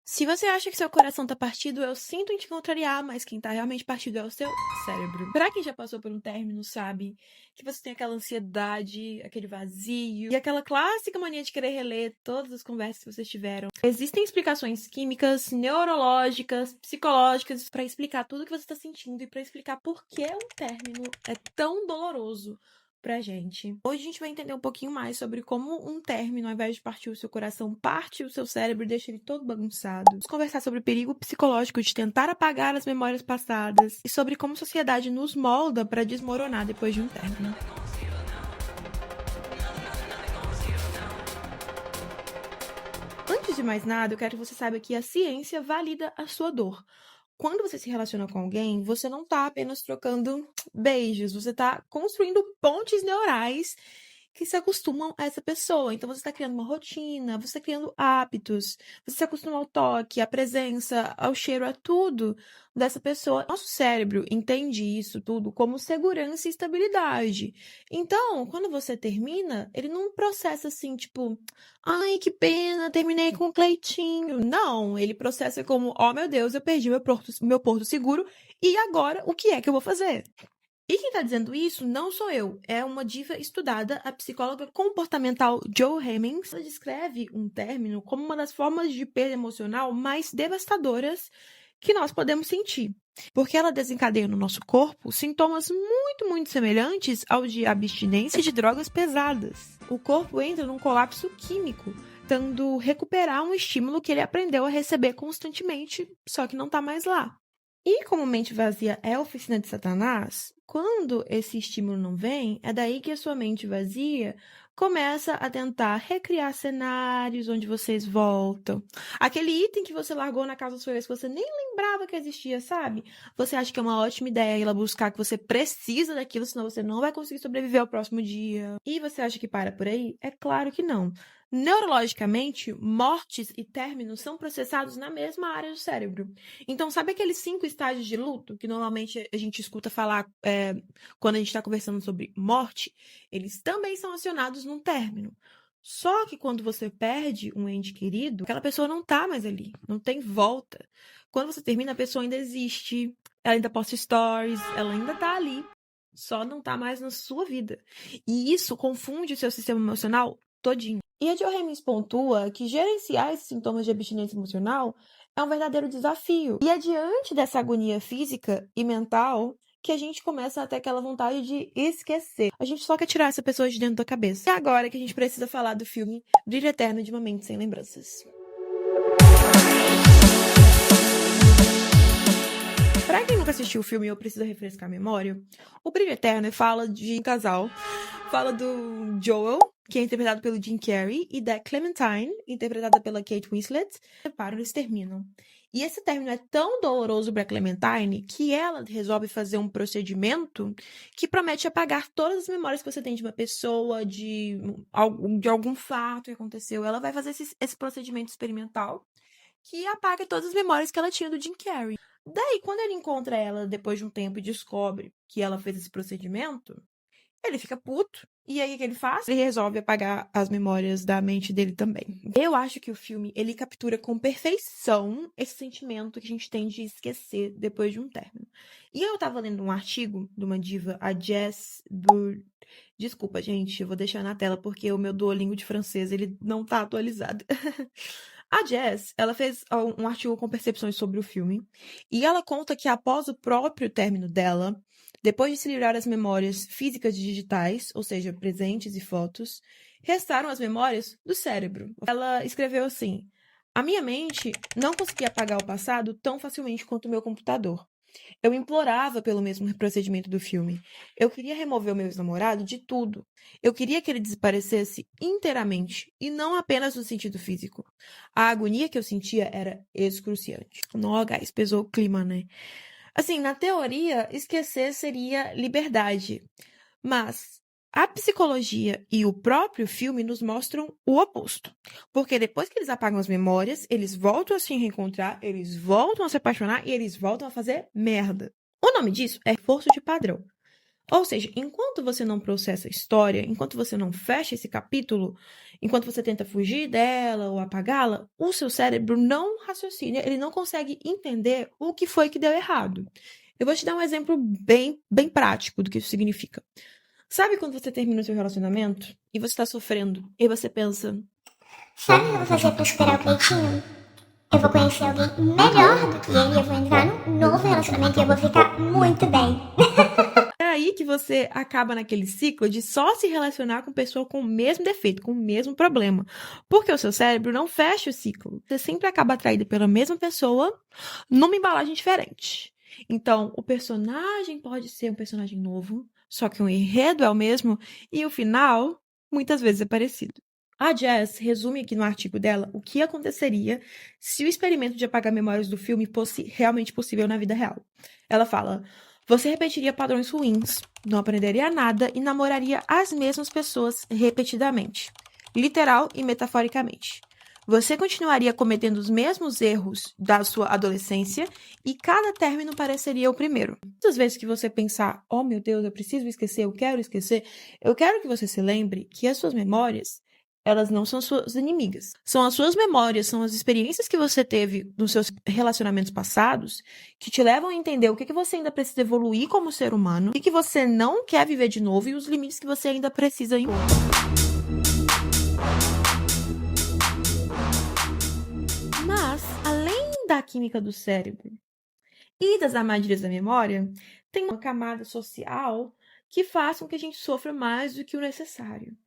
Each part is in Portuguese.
Se você acha que seu coração tá partido, eu sinto em te contrariar, mas quem tá realmente partido é o seu cérebro. Pra quem já passou por um término, sabe que você tem aquela ansiedade, aquele vazio e aquela clássica mania de querer reler todas as conversas que vocês tiveram. Existem explicações químicas, neurológicas, psicológicas pra explicar tudo que você tá sentindo e pra explicar por que um término é tão doloroso pra gente. Hoje a gente vai entender um pouquinho mais sobre como um término, ao invés de partir o seu coração, parte o seu cérebro e deixa ele todo bagunçado. Vamos conversar sobre o perigo psicológico de tentar apagar as memórias passadas e sobre como a sociedade nos molda para desmoronar depois de um término. Antes de mais nada, eu quero que você saiba que a ciência valida a sua dor. Quando você se relaciona com alguém, você não tá apenas trocando beijos, você tá construindo pontes neurais que se acostumam a essa pessoa. Então, você está criando uma rotina, você está criando hábitos, você se acostuma ao toque, à presença, ao cheiro, a tudo dessa pessoa. Nosso cérebro entende isso tudo como segurança e estabilidade. Então, quando você termina, ele não processa assim, tipo, ai, que pena, terminei com o Cleitinho. Não, ele processa como, oh meu Deus, eu perdi meu porto seguro, e agora o que é que eu vou fazer? E quem tá dizendo isso não sou eu, é uma diva estudada, a psicóloga comportamental Jo Hemmings. Ela descreve um término como uma das formas de perda emocional mais devastadoras que nós podemos sentir, porque ela desencadeia no nosso corpo sintomas muito semelhantes ao de abstinência de drogas pesadas. O corpo entra num colapso químico, tentando recuperar um estímulo que ele aprendeu a receber constantemente, só que não tá mais lá. E como mente vazia é a oficina de Satanás, quando esse estímulo não vem, é daí que a sua mente vazia começa a tentar recriar cenários onde vocês voltam. Aquele item que você largou na casa da sua ex, que você nem lembrava que existia, sabe? Você acha que é uma ótima ideia ela buscar que você precisa daquilo, senão você não vai conseguir sobreviver ao próximo dia. E você acha que para por aí? É claro que não. Neurologicamente, mortes e términos são processados na mesma área do cérebro. Então, sabe aqueles 5 estágios de luto que normalmente a gente escuta falar quando a gente está conversando sobre morte? Eles também são acionados num término. Só que quando você perde um ente querido, aquela pessoa não tá mais ali, não tem volta. Quando você termina, a pessoa ainda existe, ela ainda posta stories, ela ainda tá ali, só não tá mais na sua vida. E isso confunde o seu sistema emocional todinho. E a Jo Hemmings pontua que gerenciar esses sintomas de abstinência emocional é um verdadeiro desafio. E é diante dessa agonia física e mental que a gente começa a ter aquela vontade de esquecer. A gente só quer tirar essa pessoa de dentro da cabeça. E agora que a gente precisa falar do filme Brilho Eterno de uma Mente Sem Lembranças. Pra quem nunca assistiu o filme e eu preciso refrescar a memória, o Brilho Eterno fala de um casal, fala do Joel, que é interpretado pelo Jim Carrey, e da Clementine, interpretada pela Kate Winslet. Separam, eles terminam. E esse término é tão doloroso pra Clementine que ela resolve fazer um procedimento que promete apagar todas as memórias que você tem de uma pessoa, de algum fato que aconteceu. Ela vai fazer esse procedimento experimental que apaga todas as memórias que ela tinha do Jim Carrey. Daí, quando ele encontra ela depois de um tempo e descobre que ela fez esse procedimento, ele fica puto. E aí, o que ele faz? Ele resolve apagar as memórias da mente dele também. Eu acho que o filme, ele captura com perfeição esse sentimento que a gente tem de esquecer depois de um término. E eu tava lendo um artigo de uma diva, a Jess Desculpa, gente, eu vou deixar na tela porque o meu Duolingo de francês, ele não tá atualizado. A Jess, ela fez um artigo com percepções sobre o filme, e ela conta que após o próprio término dela, depois de se livrar das memórias físicas e digitais, ou seja, presentes e fotos, restaram as memórias do cérebro. Ela escreveu assim: a minha mente não conseguia apagar o passado tão facilmente quanto o meu computador. Eu implorava pelo mesmo procedimento do filme. Eu queria remover o meu ex-namorado de tudo. Eu queria que ele desaparecesse inteiramente, e não apenas no sentido físico. A agonia que eu sentia era excruciante. Nó, guys, pesou o clima, né? Assim, na teoria, esquecer seria liberdade. Mas a psicologia e o próprio filme nos mostram o oposto. Porque depois que eles apagam as memórias, eles voltam a se reencontrar, eles voltam a se apaixonar e eles voltam a fazer merda. O nome disso é reforço de padrão. Ou seja, enquanto você não processa a história, enquanto você não fecha esse capítulo, enquanto você tenta fugir dela ou apagá-la, o seu cérebro não raciocina, ele não consegue entender o que foi que deu errado. Eu vou te dar um exemplo bem prático do que isso significa. Sabe quando você termina o seu relacionamento e você tá sofrendo e você pensa, sabe o que eu vou fazer pra superar o Cleitinho? Eu vou conhecer alguém melhor do que ele, eu vou entrar num novo relacionamento e eu vou ficar muito bem. é aí que você acaba naquele ciclo de só se relacionar com pessoa com o mesmo defeito, com o mesmo problema. Porque o seu cérebro não fecha o ciclo. Você sempre acaba atraído pela mesma pessoa numa embalagem diferente. Então, o personagem pode ser um personagem novo, só que o enredo é o mesmo e o final, muitas vezes, é parecido. A Jess resume aqui no artigo dela o que aconteceria se o experimento de apagar memórias do filme fosse realmente possível na vida real. Ela fala: você repetiria padrões ruins, não aprenderia nada e namoraria as mesmas pessoas repetidamente, literal e metaforicamente. Você continuaria cometendo os mesmos erros da sua adolescência e cada término pareceria o primeiro. Muitas vezes que você pensar, oh meu Deus, eu preciso esquecer, eu quero que você se lembre que as suas memórias, elas não são suas inimigas. São as suas memórias, são as experiências que você teve nos seus relacionamentos passados que te levam a entender o que você ainda precisa evoluir como ser humano, o que você não quer viver de novo e os limites que você ainda precisa impor. Mas, além da química do cérebro e das armadilhas da memória, tem uma camada social que faz com que a gente sofra mais do que o necessário.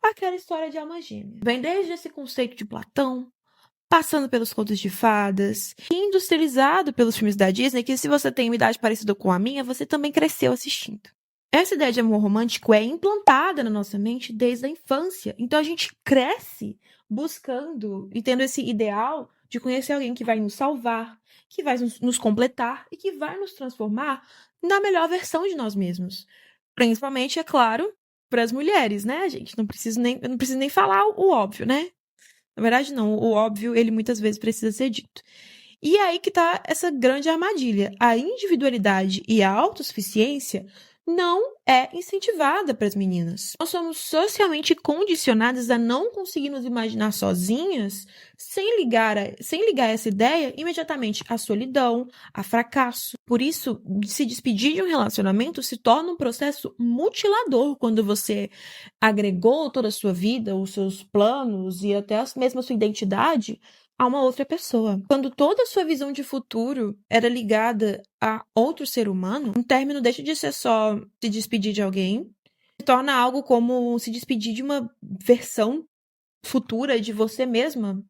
Aquela história de alma gêmea. Vem desde esse conceito de Platão, passando pelos contos de fadas, e industrializado pelos filmes da Disney, que se você tem uma idade parecida com a minha, você também cresceu assistindo. Essa ideia de amor romântico é implantada na nossa mente desde a infância. Então a gente cresce buscando e tendo esse ideal de conhecer alguém que vai nos salvar, que vai nos completar e que vai nos transformar na melhor versão de nós mesmos. Principalmente, é claro, para as mulheres, né, gente? Eu não preciso nem falar o óbvio, né? Na verdade, não. O óbvio, ele muitas vezes precisa ser dito. E é aí que tá essa grande armadilha. A individualidade e a autossuficiência não é incentivada para as meninas. Nós somos socialmente condicionadas a não conseguir nos imaginar sozinhas sem ligar essa ideia imediatamente à solidão, a fracasso. Por isso, se despedir de um relacionamento se torna um processo mutilador quando você agregou toda a sua vida, os seus planos e até mesmo a sua identidade a uma outra pessoa. Quando toda a sua visão de futuro era ligada a outro ser humano, um término deixa de ser só se despedir de alguém, se torna algo como se despedir de uma versão futura de você mesma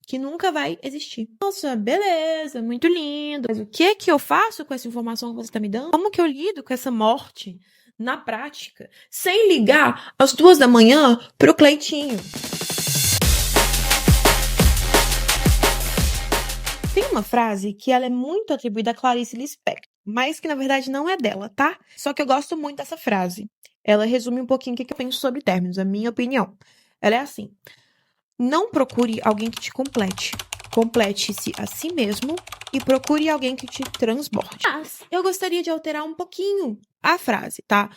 que nunca vai existir. Nossa, beleza, muito lindo. Mas o que que eu faço com essa informação que você está me dando? Como que eu lido com essa morte na prática, sem ligar às 2 da manhã pro Cleitinho? Tem uma frase que ela é muito atribuída a Clarice Lispector, mas que na verdade não é dela, tá? Só que eu gosto muito dessa frase. Ela resume um pouquinho o que eu penso sobre términos, a minha opinião. Ela é assim: não procure alguém que te complete. Complete-se a si mesmo e procure alguém que te transborde. Mas eu gostaria de alterar um pouquinho a frase, tá?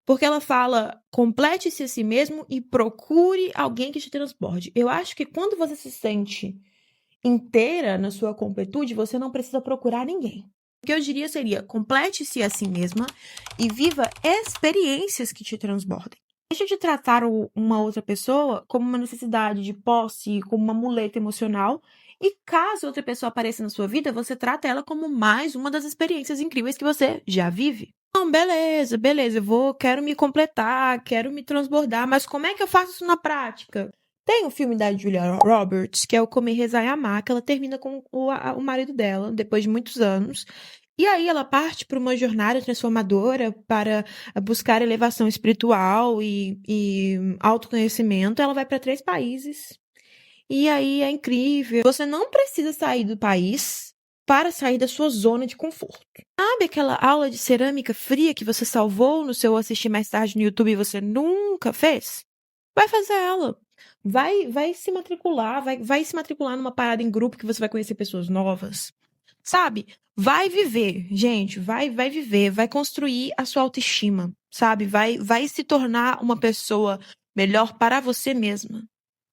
Porque ela fala, complete-se a si mesmo e procure alguém que te transborde. Eu acho que quando você se sente inteira na sua completude, você não precisa procurar ninguém. O que eu diria seria, complete-se a si mesma e viva experiências que te transbordem. Deixa de tratar uma outra pessoa como uma necessidade de posse, como uma muleta emocional. E caso outra pessoa apareça na sua vida, você trata ela como mais uma das experiências incríveis que você já vive. Não, beleza, quero me completar, quero me transbordar, mas como é que eu faço isso na prática? Tem um filme da Julia Roberts, que é o Comer, Rezar e Amar, que ela termina com o marido dela, depois de muitos anos. E aí ela parte para uma jornada transformadora para buscar elevação espiritual e autoconhecimento. Ela vai para 3 países. E aí é incrível. Você não precisa sair do país para sair da sua zona de conforto. Sabe aquela aula de cerâmica fria que você salvou no seu assistir mais tarde no YouTube e você nunca fez? Vai fazer ela. Vai se matricular, vai se matricular numa parada em grupo que você vai conhecer pessoas novas. sabe? Vai viver, gente, vai viver, vai construir a sua autoestima, sabe? Vai se tornar uma pessoa melhor para você mesma,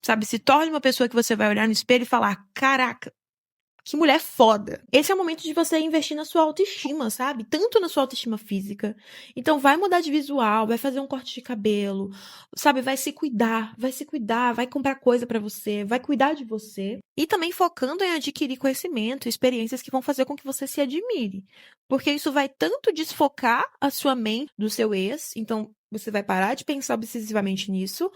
sabe? Se torne uma pessoa que você vai olhar no espelho e falar, caraca, que mulher foda. Esse é o momento de você investir na sua autoestima, sabe? Tanto na sua autoestima física. Então vai mudar de visual, vai fazer um corte de cabelo, sabe? Vai se cuidar, vai comprar coisa pra você, vai cuidar de você. E também focando em adquirir conhecimento, experiências que vão fazer com que você se admire. Porque isso vai tanto desfocar a sua mente do seu ex, então você vai parar de pensar obsessivamente nisso,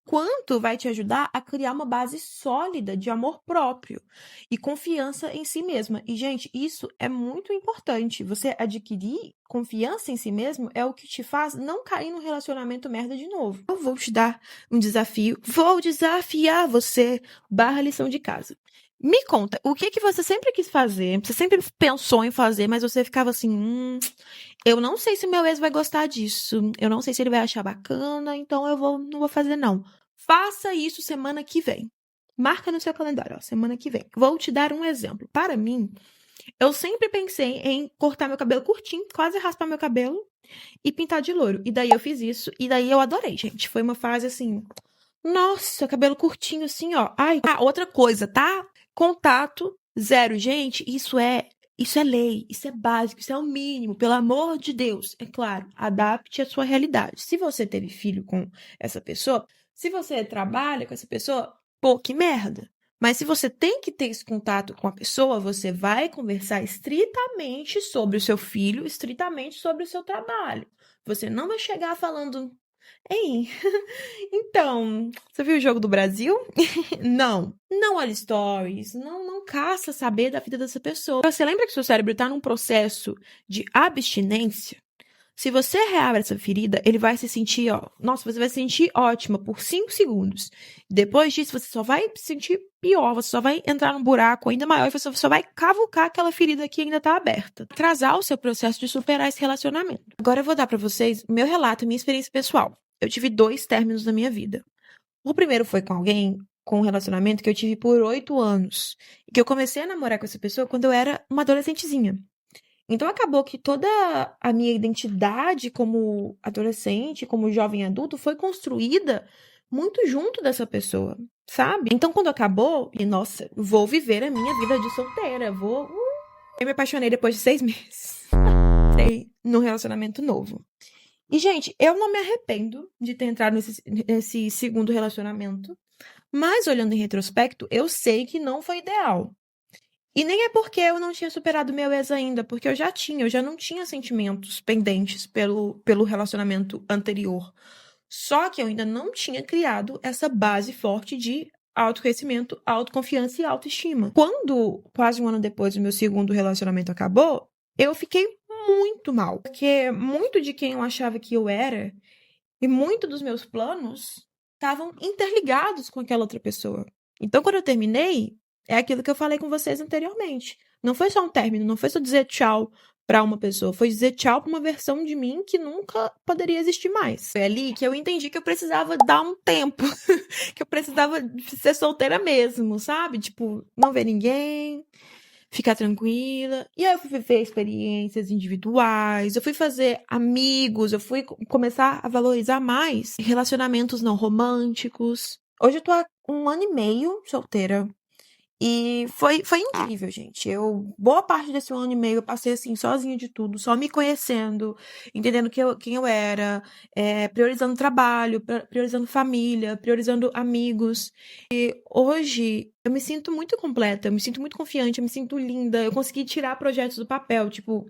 quanto vai te ajudar a criar uma base sólida de amor próprio e confiança em si mesma. E, gente, isso é muito importante. Você adquirir confiança em si mesmo é o que te faz não cair num relacionamento merda de novo. Eu vou te dar um desafio. Vou desafiar você. Lição de casa. Me conta, o que você sempre quis fazer? Você sempre pensou em fazer, mas você ficava assim, eu não sei se meu ex vai gostar disso. Eu não sei se ele vai achar bacana, então não vou fazer não. Faça isso semana que vem. Marca no seu calendário, ó, semana que vem. Vou te dar um exemplo. Para mim, eu sempre pensei em cortar meu cabelo curtinho, quase raspar meu cabelo e pintar de loiro. E daí eu fiz isso, e daí eu adorei, gente. Foi uma fase assim, nossa, cabelo curtinho assim, ó. Ai, outra coisa, tá? Contato zero. Gente, isso é lei, isso é básico, isso é o mínimo, pelo amor de Deus. É claro, adapte a sua realidade. Se você teve filho com essa pessoa, se você trabalha com essa pessoa, pô, que merda. Mas se você tem que ter esse contato com a pessoa, você vai conversar estritamente sobre o seu filho, estritamente sobre o seu trabalho. Você não vai chegar falando, ei, então, você viu o Jogo do Brasil? Não olhe stories, não caça saber da vida dessa pessoa. Você lembra que seu cérebro está num processo de abstinência? Se você reabre essa ferida, ele vai se sentir, ó, nossa, você vai se sentir ótima por 5 segundos. Depois disso, você só vai se sentir pior, você só vai entrar num buraco ainda maior e você só vai cavucar aquela ferida que ainda tá aberta. Atrasar o seu processo de superar esse relacionamento. Agora eu vou dar pra vocês meu relato, minha experiência pessoal. Eu tive 2 términos na minha vida. O primeiro foi com alguém, com um relacionamento que eu tive por 8 anos. E que eu comecei a namorar com essa pessoa quando eu era uma adolescentezinha. Então acabou que toda a minha identidade como adolescente, como jovem adulto, foi construída muito junto dessa pessoa, sabe? Então quando acabou, e nossa, vou viver a minha vida de solteira, Eu me apaixonei depois de 6 meses. Entrei num relacionamento novo. E, gente, eu não me arrependo de ter entrado nesse segundo relacionamento, mas olhando em retrospecto, eu sei que não foi ideal. E nem é porque eu não tinha superado meu ex ainda, porque eu já não tinha sentimentos pendentes pelo relacionamento anterior. Só que eu ainda não tinha criado essa base forte de autoconhecimento, autoconfiança e autoestima. Quando, quase um ano depois, o meu segundo relacionamento acabou, eu fiquei muito mal. Porque muito de quem eu achava que eu era e muito dos meus planos estavam interligados com aquela outra pessoa. Então, quando eu terminei, é aquilo que eu falei com vocês anteriormente. Não foi só um término, não foi só dizer tchau pra uma pessoa, foi dizer tchau pra uma versão de mim que nunca poderia existir mais. Foi ali que eu entendi que eu precisava dar um tempo, que eu precisava ser solteira mesmo, sabe? Tipo, não ver ninguém, ficar tranquila. E aí eu fui viver experiências individuais, eu fui fazer amigos, eu fui começar a valorizar mais relacionamentos não românticos. Hoje eu tô há 1 ano e meio solteira. E foi incrível, gente. Boa parte desse 1 ano e meio, eu passei assim, sozinha de tudo, só me conhecendo, entendendo quem eu era, priorizando trabalho, priorizando família, priorizando amigos. E hoje eu me sinto muito completa, eu me sinto muito confiante, eu me sinto linda. Eu consegui tirar projetos do papel, tipo,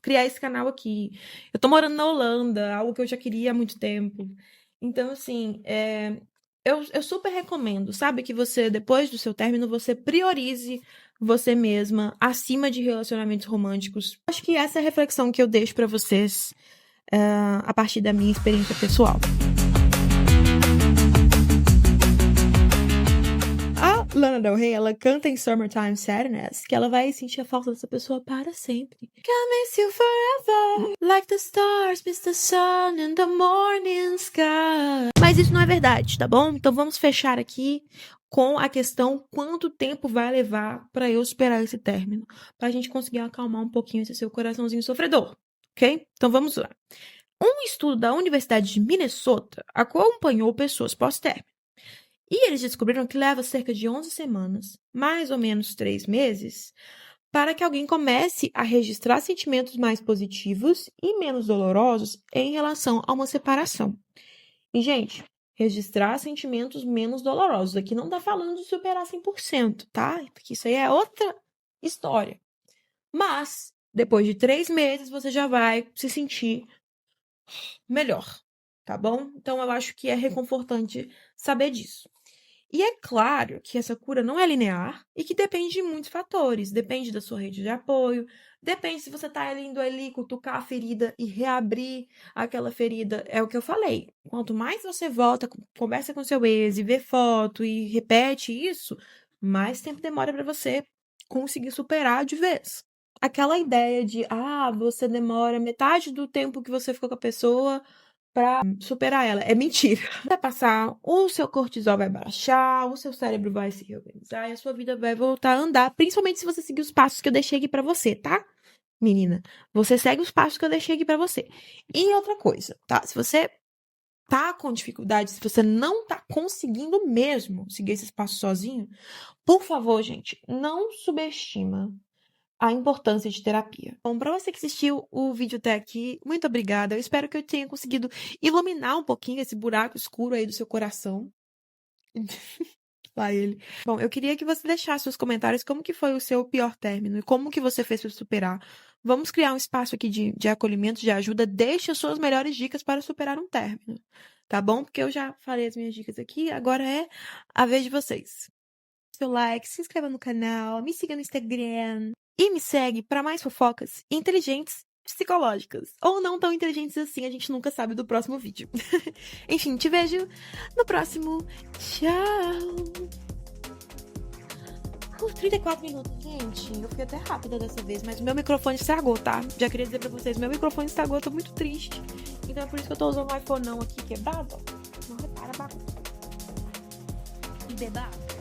criar esse canal aqui. Eu tô morando na Holanda, algo que eu já queria há muito tempo. Então, assim, eu super recomendo, sabe? Que você, depois do seu término, você priorize você mesma acima de relacionamentos românticos. Acho que essa é a reflexão que eu deixo pra vocês a partir da minha experiência pessoal. A Lana Del Rey, ela canta em Summertime Sadness que ela vai sentir a falta dessa pessoa para sempre. Can miss you forever, like the stars miss the sun in the morning sky. Mas isso não é verdade, tá bom? Então vamos fechar aqui com a questão quanto tempo vai levar para eu superar esse término, para a gente conseguir acalmar um pouquinho esse seu coraçãozinho sofredor, ok? Então vamos lá. Um estudo da Universidade de Minnesota acompanhou pessoas pós-término. E eles descobriram que leva cerca de 11 semanas, mais ou menos 3 meses, para que alguém comece a registrar sentimentos mais positivos e menos dolorosos em relação a uma separação. E, gente, registrar sentimentos menos dolorosos. Aqui não tá falando de superar 100%, tá? Porque isso aí é outra história. Mas, depois de 3 meses, você já vai se sentir melhor, tá bom? Então, eu acho que é reconfortante saber disso. E é claro que essa cura não é linear e que depende de muitos fatores. Depende da sua rede de apoio, depende se você tá indo ali cutucar a ferida e reabrir aquela ferida. É o que eu falei. Quanto mais você volta, conversa com seu ex e vê foto e repete isso, mais tempo demora para você conseguir superar de vez. Aquela ideia de, você demora metade do tempo que você ficou com a pessoa pra superar ela. É mentira. Vai passar, o seu cortisol vai baixar, o seu cérebro vai se reorganizar e a sua vida vai voltar a andar, principalmente se você seguir os passos que eu deixei aqui pra você, tá? Menina, você segue os passos que eu deixei aqui pra você. E outra coisa, tá? Se você tá com dificuldade, se você não tá conseguindo mesmo seguir esses passos sozinho, por favor, gente, não subestima a importância de terapia. Bom, para você que assistiu o vídeo até aqui, muito obrigada. Eu espero que eu tenha conseguido iluminar um pouquinho esse buraco escuro aí do seu coração. Lá ele. Bom, eu queria que você deixasse nos comentários como que foi o seu pior término e como que você fez para superar. Vamos criar um espaço aqui de acolhimento, de ajuda. Deixe as suas melhores dicas para superar um término, tá bom? Porque eu já falei as minhas dicas aqui, agora é a vez de vocês. Seu like, se inscreva no canal, me siga no Instagram. E me segue para mais fofocas inteligentes, psicológicas. Ou não tão inteligentes assim, a gente nunca sabe do próximo vídeo. Enfim, te vejo no próximo. Tchau! 34 minutos, gente. Eu fui até rápida dessa vez, mas o meu microfone estragou, tá? Já queria dizer pra vocês, meu microfone estragou, eu tô muito triste. Então é por isso que eu tô usando um iPhone não aqui quebrado, ó. Não repara a bagunça. E beba água.